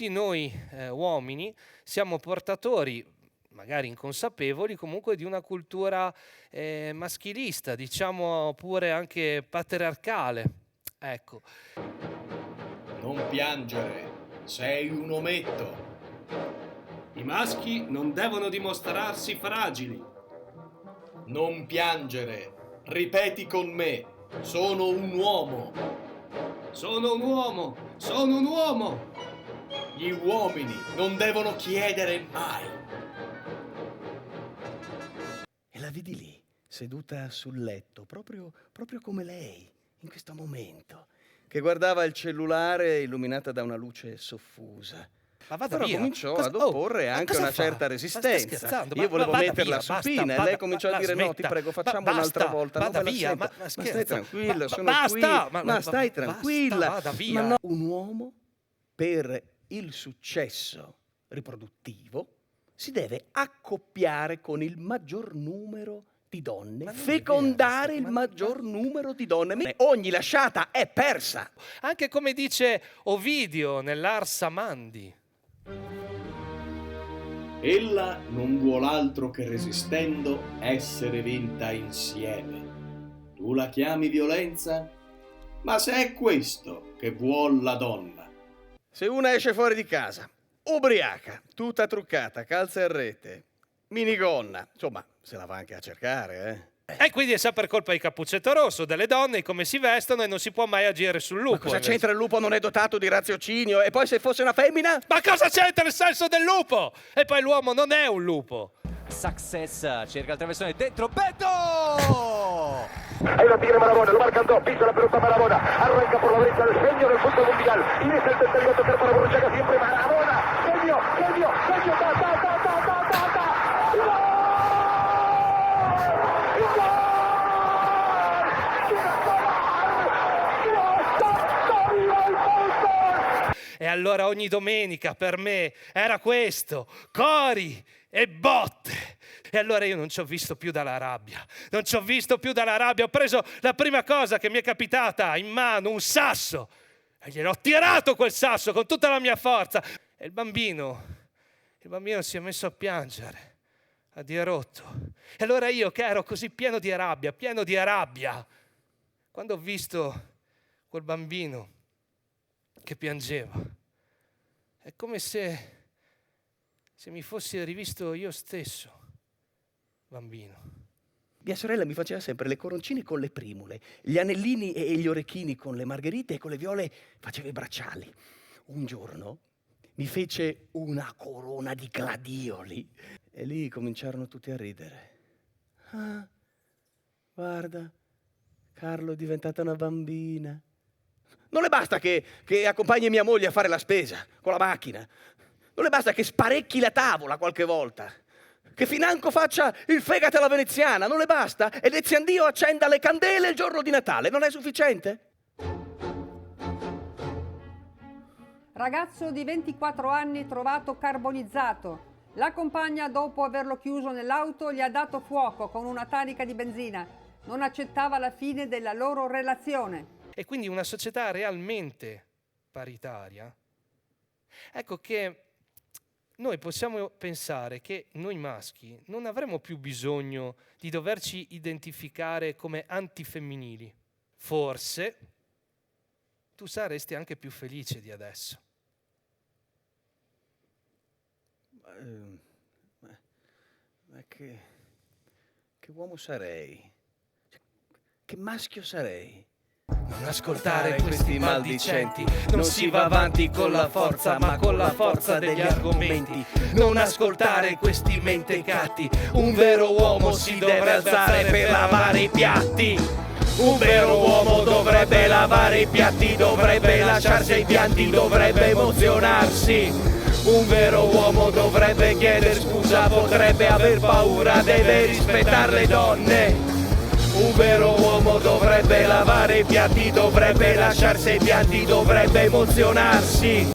tutti noi uomini siamo portatori, magari inconsapevoli, comunque di una cultura maschilista, diciamo pure anche patriarcale. Ecco. Non piangere, sei un ometto. I maschi non devono dimostrarsi fragili. Non piangere, ripeti con me, sono un uomo. Sono un uomo, sono un uomo. Gli uomini non devono chiedere mai. E la vedi lì, seduta sul letto, proprio come lei, in questo momento, che guardava il cellulare illuminata da una luce soffusa. Ma vada Però via. cominciò ad opporre anche una certa resistenza. Io volevo metterla supina e lei cominciò a dire: no, ti prego, facciamo un'altra volta. Vada non me la via, sento. ma stai tranquilla, sono basta, qui. Ma stai tranquilla. Vada via. Ma no, un uomo per il successo riproduttivo si deve accoppiare con il maggior numero di donne, fecondare il maggior numero di donne. Ogni lasciata è persa. Anche come dice Ovidio nell'Ars Amandi. Ella non vuol altro che resistendo essere vinta insieme. Tu la chiami violenza? Ma se è questo che vuol la donna. Se una esce fuori di casa, ubriaca, tutta truccata, calza e rete, minigonna, insomma, se la va anche a cercare, E quindi è sempre colpa di Cappuccetto Rosso, delle donne, come si vestono e non si può mai agire sul lupo. Ma cosa c'entra? Il lupo non è dotato di raziocinio, e poi se fosse una femmina? Ma cosa c'entra il senso del lupo? E poi l'uomo non è un lupo. Success cerca il traversone dentro Beto! Ahí lo tiene Marabona, lo marcan dos, pisa la pelota Marabona, arranca por la derecha el genio del fútbol mundial, y es el tercero a tocar para Borruchaga, siempre Marabona, genio, E allora ogni domenica per me era questo, cori e botte. E allora io non ci ho visto più dalla rabbia, ho preso la prima cosa che mi è capitata in mano, un sasso, e gliel'ho tirato quel sasso con tutta la mia forza. E il bambino si è messo a piangere, a dire rotto. E allora io che ero così pieno di rabbia, quando ho visto quel bambino che piangeva, è come se mi fossi rivisto io stesso, bambino. Mia sorella mi faceva sempre le coroncine con le primule, gli anellini e gli orecchini con le margherite, e con le viole faceva i bracciali. Un giorno mi fece una corona di gladioli e lì cominciarono tutti a ridere. Ah, guarda, Carlo è diventata una bambina. Non le basta che accompagni mia moglie a fare la spesa con la macchina. Non le basta che sparecchi la tavola qualche volta. Che financo faccia il fegato alla veneziana. Non le basta? E Deziandio accenda le candele il giorno di Natale. Non è sufficiente? Ragazzo di 24 anni trovato carbonizzato. La compagna, dopo averlo chiuso nell'auto, gli ha dato fuoco con una tanica di benzina. Non accettava la fine della loro relazione. E quindi una società realmente paritaria, ecco che noi possiamo pensare che noi maschi non avremo più bisogno di doverci identificare come antifemminili. Forse tu saresti anche più felice di adesso. Ma che uomo sarei? Che maschio sarei? Non ascoltare questi maldicenti, non si va avanti con la forza, ma con la forza degli argomenti. Non ascoltare questi mentecatti, un vero uomo si dovrebbe alzare per lavare i piatti. Un vero uomo dovrebbe lavare i piatti, dovrebbe lasciarsi i pianti, dovrebbe emozionarsi. Un vero uomo dovrebbe chiedere scusa, potrebbe aver paura, deve rispettare le donne. Un vero uomo dovrebbe lavare i piatti, dovrebbe lasciarsi i pianti, dovrebbe emozionarsi.